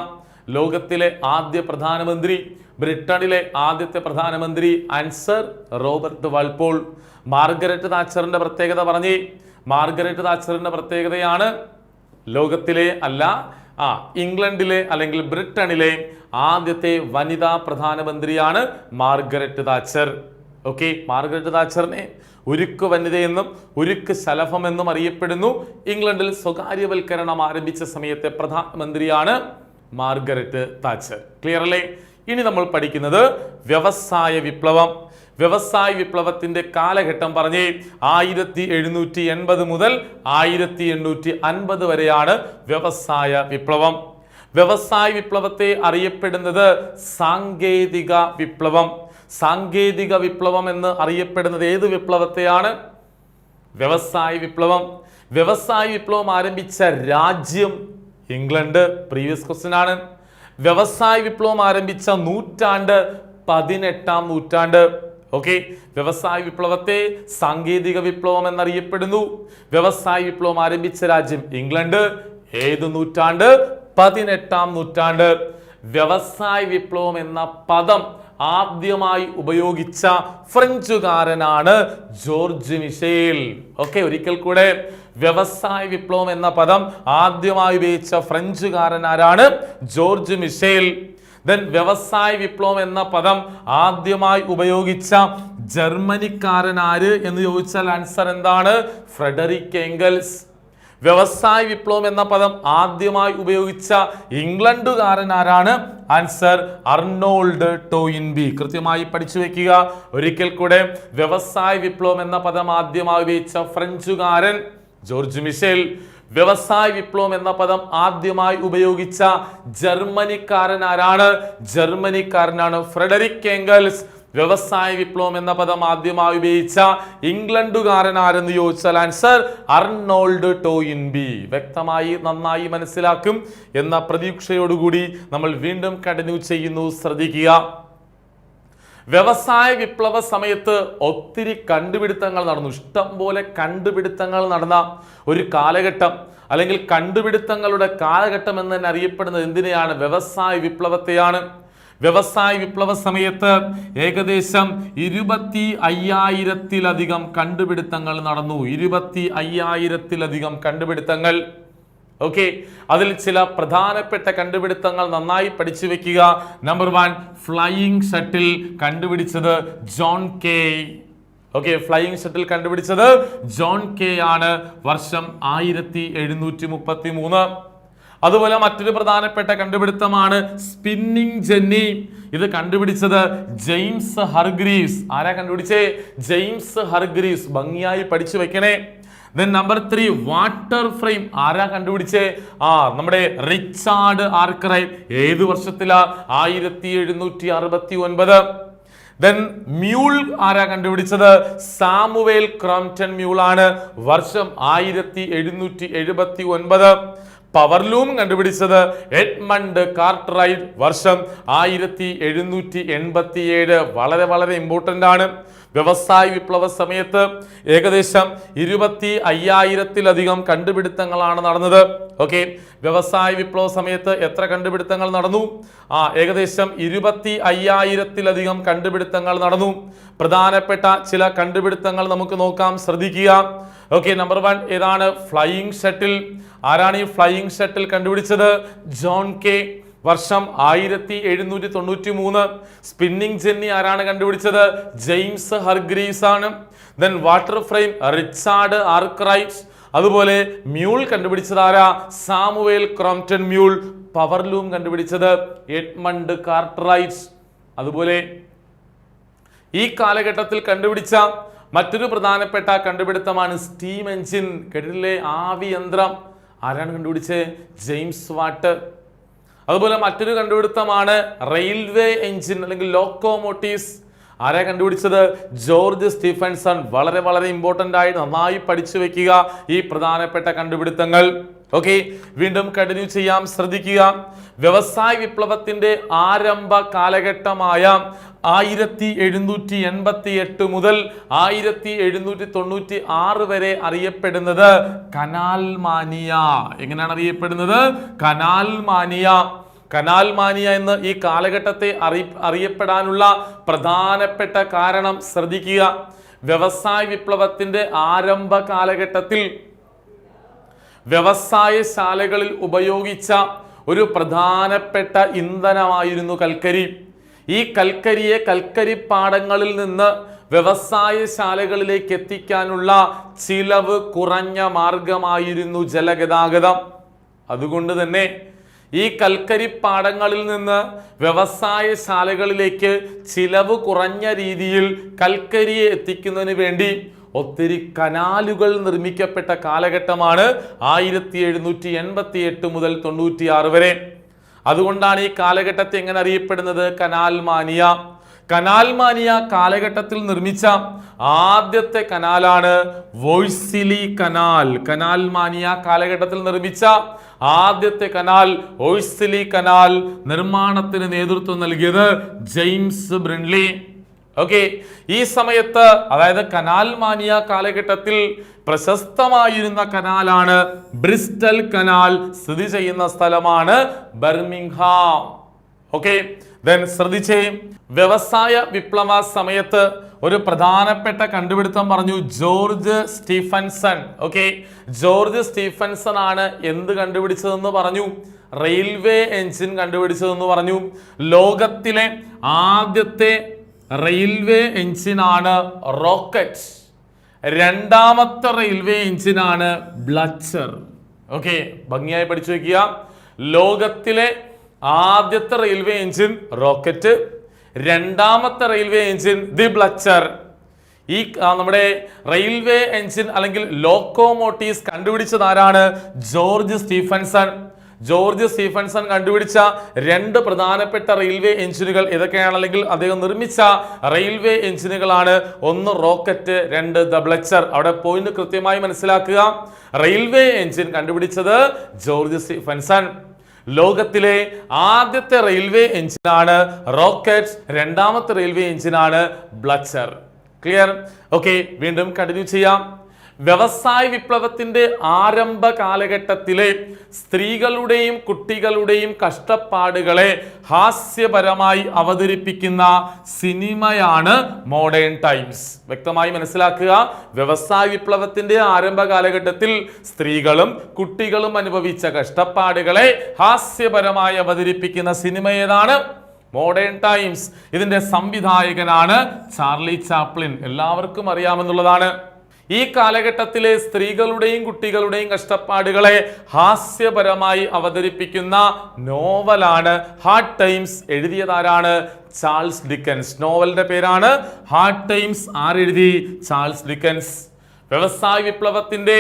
ലോകത്തിലെ ആദ്യ പ്രധാനമന്ത്രി, ബ്രിട്ടനിലെ ആദ്യത്തെ പ്രധാനമന്ത്രി. Answer Robert Walpole. മാർഗരറ്റ് താച്ചറിന്റെ പ്രത്യേകത പറഞ്ഞേ. മാർഗരറ്റ് താച്ചറിന്റെ പ്രത്യേകതയാണ് ലോകത്തിലെ ഇംഗ്ലണ്ടിലെ അല്ലെങ്കിൽ ബ്രിട്ടനിലെ ആദ്യത്തെ വനിതാ പ്രധാനമന്ത്രിയാണ് മാർഗരറ്റ് താച്ചർ. ഓക്കെ, മാർഗരറ്റ് താച്ചറിനെ ഉരുക്ക് വനിതയെന്നും ഉരുക്ക് ശലഭമെന്നും അറിയപ്പെടുന്നു. ഇംഗ്ലണ്ടിൽ സ്വകാര്യവൽക്കരണം ആരംഭിച്ച സമയത്തെ പ്രധാനമന്ത്രിയാണ് മാർഗരറ്റ് താച്ചർ. ക്ലിയർ അല്ലേ? ഇനി നമ്മൾ പഠിക്കുന്നത് വ്യവസായ വിപ്ലവം. വ്യവസായ വിപ്ലവത്തിന്റെ കാലഘട്ടം പറഞ്ഞേ. 1780 മുതൽ 1850 വരെയാണ് വ്യവസായ വിപ്ലവം. വ്യവസായ വിപ്ലവത്തെ അറിയപ്പെടുന്നത് സാങ്കേതിക വിപ്ലവം. സാങ്കേതിക വിപ്ലവം എന്ന് അറിയപ്പെടുന്നത് ഏത് വിപ്ലവത്തെയാണ്? വ്യവസായ വിപ്ലവം. വ്യവസായ വിപ്ലവം ആരംഭിച്ച രാജ്യം ഇംഗ്ലണ്ട്. പ്രീവിയസ് ക്വസ്റ്റ്യൻ ആണ്. വ്യവസായ വിപ്ലവം ആരംഭിച്ച നൂറ്റാണ്ട് 18-ാം നൂറ്റാണ്ട്. ഓക്കെ, വ്യവസായ വിപ്ലവത്തെ സാങ്കേതിക വിപ്ലവം എന്നറിയപ്പെടുന്നു. വ്യവസായ വിപ്ലവം ആരംഭിച്ച രാജ്യം ഇംഗ്ലണ്ട്. ഏത് നൂറ്റാണ്ട്? 18-ാം നൂറ്റാണ്ട്. വ്യവസായ വിപ്ലവം എന്ന പദം ആദ്യമായി ഉപയോഗിച്ച ഫ്രഞ്ചുകാരനാണ് ജോർജ് മിഷേൽ. ഓക്കെ, ഒരിക്കൽ കൂടെ, വ്യവസായ വിപ്ലവം എന്ന പദം ആദ്യമായി ഉപയോഗിച്ച ഫ്രഞ്ചുകാരൻ ആരാണ്? George Michel. ദെൻ വ്യവസായ വിപ്ലവം എന്ന പദം ആദ്യമായി ഉപയോഗിച്ച ജർമ്മനിക്കാരൻ ആര് എന്ന് ചോദിച്ചാൽ ആൻസർ എന്താണ്? Frederick Engels. വ്യവസായ വിപ്ലവം എന്ന പദം ആദ്യമായി ഉപയോഗിച്ച ഇംഗ്ലണ്ടുകാരൻ ആരാണ്? Answer Arnold Toynbee. കൃത്യമായി പഠിച്ചു വെക്കുക. ഒരിക്കൽ കൂടെ, വ്യവസായ വിപ്ലവം എന്ന പദം ആദ്യമായി ഉപയോഗിച്ച ഫ്രഞ്ചുകാരൻ ജോർജ് മിഷേൽ. വ്യവസായ വിപ്ലവം എന്ന പദം ആദ്യമായി ഉപയോഗിച്ച ജർമ്മനിക്കാരൻ ആരാണ്? ജർമ്മനിക്കാരനാണ് ഫ്രെഡറിക് എംഗൽസ്. വ്യവസായ വിപ്ലവം എന്ന പദം ആദ്യമായി ഉപയോഗിച്ച ഇംഗ്ലണ്ടുകാരൻ ആരെന്ന് ചോദിച്ചാൽ ആൻസർ അർണോൾഡ് ടോയിൻബി. വ്യക്തമായി നന്നായി മനസ്സിലാക്കും എന്ന പ്രതീക്ഷയോടുകൂടി നമ്മൾ വീണ്ടും കണ്ടിന്യൂ ചെയ്യുന്നു. ശ്രദ്ധിക്കുക. വ്യവസായ വിപ്ലവ സമയത്ത് ഒത്തിരി കണ്ടുപിടുത്തങ്ങൾ നടന്നു. ഇഷ്ടം പോലെ കണ്ടുപിടുത്തങ്ങൾ നടന്ന ഒരു കാലഘട്ടം, അല്ലെങ്കിൽ കണ്ടുപിടുത്തങ്ങളുടെ കാലഘട്ടം എന്ന് തന്നെ അറിയപ്പെടുന്നത് എന്തിനെയാണ്? വ്യവസായ വിപ്ലവത്തെയാണ്. വ്യവസായ വിപ്ലവ സമയത്ത് ഏകദേശം 25,000-ലധികം കണ്ടുപിടുത്തങ്ങൾ നടന്നു. 25,000-ലധികം കണ്ടുപിടുത്തങ്ങൾ. ഓക്കെ, അതിൽ ചില പ്രധാനപ്പെട്ട കണ്ടുപിടുത്തങ്ങൾ നന്നായി പഠിച്ചു വെക്കുക. നമ്പർ 1, ഫ്ലൈയിങ് ഷട്ടിൽ കണ്ടുപിടിച്ചത് John K. Okay, flying shuttle കണ്ടുപിടിച്ചത് ജോൺ കെ ആണ്. വർഷം 1733. അതുപോലെ മറ്റൊരു പ്രധാനപ്പെട്ട കണ്ടുപിടുത്തമാണ് സ്പിന്നിങ് ജെന്നി. ഇത് കണ്ടുപിടിച്ചത് ജെയിംസ് ഹർഗ്രീവ്സ്. ആരാ കണ്ടുപിടിച്ചേ? ജെയിംസ് ഹർഗ്രീവ്സ്. ഭംഗിയായി പഠിച്ചു വെക്കണേ. Then number 3, water frame. ആരാ കണ്ടുപിടിച്ചേ? നമ്മുടെ റിച്ചാർഡ് ആർക്കറൈറ്റ്. ഏത് വർഷത്തിലാ? 1769. Then മ്യൂൾ ആരാ കണ്ടുപിടിച്ചത്? സാമുവേൽ ക്രോംപ്റ്റൺ മ്യൂൾ ആണ്. വർഷം 1779. പവർലൂം കണ്ടുപിടിച്ചത് എഡ്മണ്ട് കാർട്ട്റൈറ്റ്. വർഷം 1787. വളരെ ഇമ്പോർട്ടൻ്റ് ആണ്. വ്യവസായ വിപ്ലവ സമയത്ത് ഏകദേശം 25,000-ലധികം കണ്ടുപിടുത്തങ്ങളാണ് നടന്നത്. ഓക്കെ, വ്യവസായ വിപ്ലവ സമയത്ത് എത്ര കണ്ടുപിടുത്തങ്ങൾ നടന്നു? ഏകദേശം 25,000-ലധികം കണ്ടുപിടുത്തങ്ങൾ നടന്നു. പ്രധാനപ്പെട്ട ചില കണ്ടുപിടുത്തങ്ങൾ നമുക്ക് നോക്കാം. ശ്രദ്ധിക്കുക. ഓക്കെ, നമ്പർ 1 ഏതാണ്? Flying shuttle. ആരാണ് ഈ ഫ്ലൈയിങ് ഷട്ടിൽ കണ്ടുപിടിച്ചത്? John Kay. വർഷം 1793. സ്പിന്നിങ് ജെന്നി ആരാണ് കണ്ടുപിടിച്ചത്? ജെയിംസ് ഹർഗ്രീവ്സ് ആണ്. Then water frame Richard Arkwright. അതുപോലെ മ്യൂൾ കണ്ടുപിടിച്ചത് ആരാ? Samuel Crompton mule. പവർലൂം കണ്ടുപിടിച്ചത് എഡ്മണ്ട് കാർട്ട്റൈറ്റ്. അതുപോലെ ഈ കാലഘട്ടത്തിൽ കണ്ടുപിടിച്ച മറ്റൊരു പ്രധാനപ്പെട്ട കണ്ടുപിടുത്തമാണ് സ്റ്റീം എഞ്ചിൻ. കേട്ടിട്ടില്ലേ? ആവി യന്ത്രം. ആരാണ് കണ്ടുപിടിച്ചത്? James Watt. അതുപോലെ മറ്റൊരു കണ്ടുപിടുത്തമാണ് റെയിൽവേ എഞ്ചിൻ അല്ലെങ്കിൽ ലോക്കോമോട്ടീവ്സ്. ആരാ കണ്ടുപിടിച്ചത്? George Stephenson. വളരെ ഇമ്പോർട്ടൻ്റ് ആയി നന്നായി പഠിച്ചു വെക്കുക ഈ പ്രധാനപ്പെട്ട കണ്ടുപിടുത്തങ്ങൾ. ഓക്കെ, വീണ്ടും കണ്ടിന്യൂ ചെയ്യാം. ശ്രദ്ധിക്കുക. വ്യവസായ വിപ്ലവത്തിന്റെ ആരംഭ കാലഘട്ടമായ 1788 മുതൽ 1796 വരെ അറിയപ്പെടുന്നത് കനാൽ മാനിയ. എങ്ങനെയാണ് അറിയപ്പെടുന്നത്? കനാൽ മാനിയ. കനാൽ മാനിയ എന്ന് ഈ കാലഘട്ടത്തെ അറിയപ്പെടാനുള്ള പ്രധാനപ്പെട്ട കാരണം ശ്രദ്ധിക്കുക. വ്യവസായ വിപ്ലവത്തിന്റെ ആരംഭ കാലഘട്ടത്തിൽ വ്യവസായശാലകളിൽ ഉപയോഗിച്ച ഒരു പ്രധാനപ്പെട്ട ഇന്ധനമായിരുന്നു കൽക്കരി. ഈ കൽക്കരിയെ കൽക്കരിപ്പാടങ്ങളിൽ നിന്ന് വ്യവസായശാലകളിലേക്ക് എത്തിക്കാനുള്ള ചിലവ് കുറഞ്ഞ മാർഗമായിരുന്നു ജലഗതാഗതം. അതുകൊണ്ട് തന്നെ ഈ കൽക്കരിപ്പാടങ്ങളിൽ നിന്ന് വ്യവസായശാലകളിലേക്ക് ചിലവ് കുറഞ്ഞ രീതിയിൽ കൽക്കരിയെ എത്തിക്കുന്നതിന് വേണ്ടി ഒത്തിരി കനാലുകൾ നിർമ്മിക്കപ്പെട്ട കാലഘട്ടമാണ് 1788 മുതൽ 96 വരെ. അതുകൊണ്ടാണ് ഈ കാലഘട്ടത്തെ എങ്ങനെ അറിയപ്പെടുന്നത്? കനാൽ മാനിയ. കനാൽ മാനിയ കാലഘട്ടത്തിൽ നിർമ്മിച്ച ആദ്യത്തെ കനാലാണ് വോയ്സിലി കനാൽ. കനാൽ മാനിയ കാലഘട്ടത്തിൽ നിർമ്മിച്ച ആദ്യത്തെ കനാൽ വോയ്സിലി കനാൽ. നിർമ്മാണത്തിന് നേതൃത്വം നൽകിയത് ജെയിംസ് ബ്രിൻലി. ഓക്കെ, ഈ സമയത്ത് അതായത് കനാൽ മാനിയ കാലഘട്ടത്തിൽ പ്രശസ്തമായിരുന്ന കനാലാണ് ബ്രിസ്റ്റൽ കനാൽ. സ്ഥിതി ചെയ്യുന്ന സ്ഥലമാണ് ബർമിംഗ്ഹാം. ഓക്കെ, ദെൻ ശ്രദ്ധിച്ചേ, വ്യവസായ വിപ്ലവ സമയത്ത് ഒരു പ്രധാനപ്പെട്ട കണ്ടുപിടുത്തം പറഞ്ഞു George Stephenson. Okay, George Stephenson ആണ് എന്ത് കണ്ടുപിടിച്ചതെന്ന് പറഞ്ഞു? റെയിൽവേ എഞ്ചിൻ കണ്ടുപിടിച്ചതെന്ന് പറഞ്ഞു. ലോകത്തിലെ ആദ്യത്തെ റെയിൽവേ എഞ്ചിനാണ് റോക്കറ്റ്. രണ്ടാമത്തെ റെയിൽവേ എഞ്ചിനാണ് ബ്ലച്ചർ. ഓക്കെ, ഭംഗിയായി പഠിച്ചു വെക്കുക. ലോകത്തിലെ ആദ്യത്തെ റെയിൽവേ എഞ്ചിൻ റോക്കറ്റ്, രണ്ടാമത്തെ റെയിൽവേ എഞ്ചിൻ ദി ബ്ലച്ചർ. ഈ നമ്മുടെ റെയിൽവേ എഞ്ചിൻ അല്ലെങ്കിൽ ലോക്കോമോട്ടീവ്സ് കണ്ടുപിടിച്ചത് ആരാണ്? George Stephenson. ജോർജ് സ്റ്റീഫൻസൺ കണ്ടുപിടിച്ച രണ്ട് പ്രധാനപ്പെട്ട റെയിൽവേ എഞ്ചിനുകൾ ഏതൊക്കെയാണെങ്കിൽ അദ്ദേഹം നിർമ്മിച്ച റെയിൽവേ എഞ്ചിനുകളാണ്. ഒന്ന് റോക്കറ്റ്, രണ്ട് ദ ബ്ലച്ചർ. അവിടെ പോയിന്റ് കൃത്യമായി മനസ്സിലാക്കുക. റെയിൽവേ എഞ്ചിൻ കണ്ടുപിടിച്ചത് ജോർജ് സ്റ്റീഫൻസൺ. ലോകത്തിലെ ആദ്യത്തെ റെയിൽവേ എഞ്ചിനാണ് റോക്കറ്റ്, രണ്ടാമത്തെ റെയിൽവേ എഞ്ചിനാണ് ബ്ലച്ചർ. ക്ലിയർ? ഓക്കെ, വീണ്ടും കണ്ടിന്യൂ ചെയ്യാം. വ്യവസായ വിപ്ലവത്തിന്റെ ആരംഭ കാലഘട്ടത്തിലെ സ്ത്രീകളുടെയും കുട്ടികളുടെയും കഷ്ടപ്പാടുകളെ ഹാസ്യപരമായി അവതരിപ്പിക്കുന്ന സിനിമയാണ് മോഡേൺ ടൈംസ്. വ്യക്തമായി മനസ്സിലാക്കുക. വ്യവസായ വിപ്ലവത്തിന്റെ ആരംഭ കാലഘട്ടത്തിൽ സ്ത്രീകളും കുട്ടികളും അനുഭവിച്ച കഷ്ടപ്പാടുകളെ ഹാസ്യപരമായി അവതരിപ്പിക്കുന്ന സിനിമ ഏതാണ്? Modern times. ഇതിന്റെ സംവിധായകനാണ് ചാർലി ചാപ്ലിൻ. എല്ലാവർക്കും അറിയാമെന്നുള്ളതാണ്. ഈ കാലഘട്ടത്തിലെ സ്ത്രീകളുടെയും കുട്ടികളുടെയും കഷ്ടപ്പാടുകളെ ഹാസ്യപരമായി അവതരിപ്പിക്കുന്ന നോവലാണ് ഹാർഡ് ടൈംസ്. എഴുതിയതാരാണ്? Charles Dickens. നോവലിന്റെ പേരാണ് ഹാർഡ് ടൈംസ്. ആരെഴുതി? Charles Dickens. വ്യവസായ വിപ്ലവത്തിന്റെ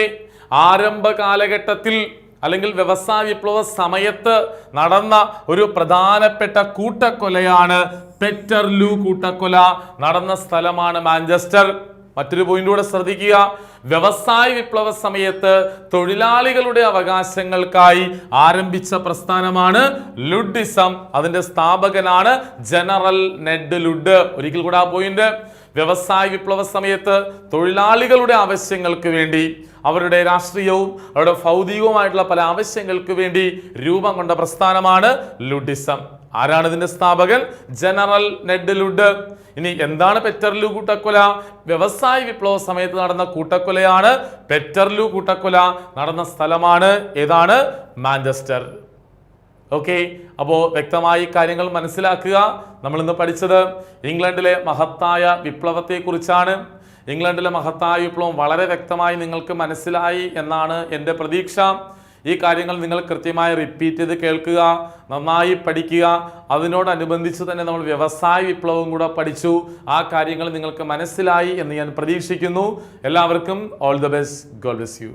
ആരംഭ കാലഘട്ടത്തിൽ അല്ലെങ്കിൽ വ്യവസായ വിപ്ലവ സമയത്ത് നടന്ന ഒരു പ്രധാനപ്പെട്ട കൂട്ടക്കൊലയാണ് പെറ്റർലൂ കൂട്ടക്കൊല. നടന്ന സ്ഥലമാണ് മാഞ്ചസ്റ്റർ. മറ്റൊരു പോയിന്റ് കൂടെ ശ്രദ്ധിക്കുക. വ്യവസായ വിപ്ലവ സമയത്ത് തൊഴിലാളികളുടെ അവകാശങ്ങൾക്കായി ആരംഭിച്ച പ്രസ്ഥാനമാണ് ലുഡിസം. അതിന്റെ സ്ഥാപകനാണ് ജനറൽ നെഡ് ലുഡ്. ഒരിക്കൽ കൂടെ ആ പോയിന്റ്. വ്യവസായ വിപ്ലവ സമയത്ത് തൊഴിലാളികളുടെ ആവശ്യങ്ങൾക്ക് വേണ്ടി, അവരുടെ രാഷ്ട്രീയവും അവരുടെ ഭൗതികവുമായിട്ടുള്ള പല ആവശ്യങ്ങൾക്ക് വേണ്ടി രൂപം കൊണ്ട പ്രസ്ഥാനമാണ് ലുഡിസം. ആരാണ് ഇതിന്റെ സ്ഥാപകൻ? General Ned Ludd. ഇനി എന്താണ് പെറ്റർലൂ കൂട്ടക്കൊല? വ്യവസായ വിപ്ലവ സമയത്ത് നടന്ന കൂട്ടക്കൊലയാണ്. പെറ്റർലൂ കൂട്ടക്കൊല നടന്ന സ്ഥലമാണ് ഏതാണ്? മാഞ്ചസ്റ്റർ. ഓക്കെ, അപ്പോൾ വ്യക്തമായി കാര്യങ്ങൾ മനസ്സിലാക്കുക. നമ്മൾ ഇന്ന് പഠിച്ചത് ഇംഗ്ലണ്ടിലെ മഹത്തായ വിപ്ലവത്തെ കുറിച്ചാണ്. ഇംഗ്ലണ്ടിലെ മഹത്തായ വിപ്ലവം വളരെ വ്യക്തമായി നിങ്ങൾക്ക് മനസ്സിലായി എന്നാണ് എൻ്റെ പ്രതീക്ഷ. ഈ കാര്യങ്ങൾ നിങ്ങൾ കൃത്യമായി റിപ്പീറ്റ് ചെയ്ത് കേൾക്കുക, നന്നായി പഠിക്കുക. അതിനോടനുബന്ധിച്ച് തന്നെ നമ്മൾ വ്യവസായ വിപ്ലവം കൂടെ പഠിച്ചു. ആ കാര്യങ്ങൾ നിങ്ങൾക്ക് മനസ്സിലായി എന്ന് ഞാൻ പ്രതീക്ഷിക്കുന്നു. എല്ലാവർക്കും all the best. God bless you.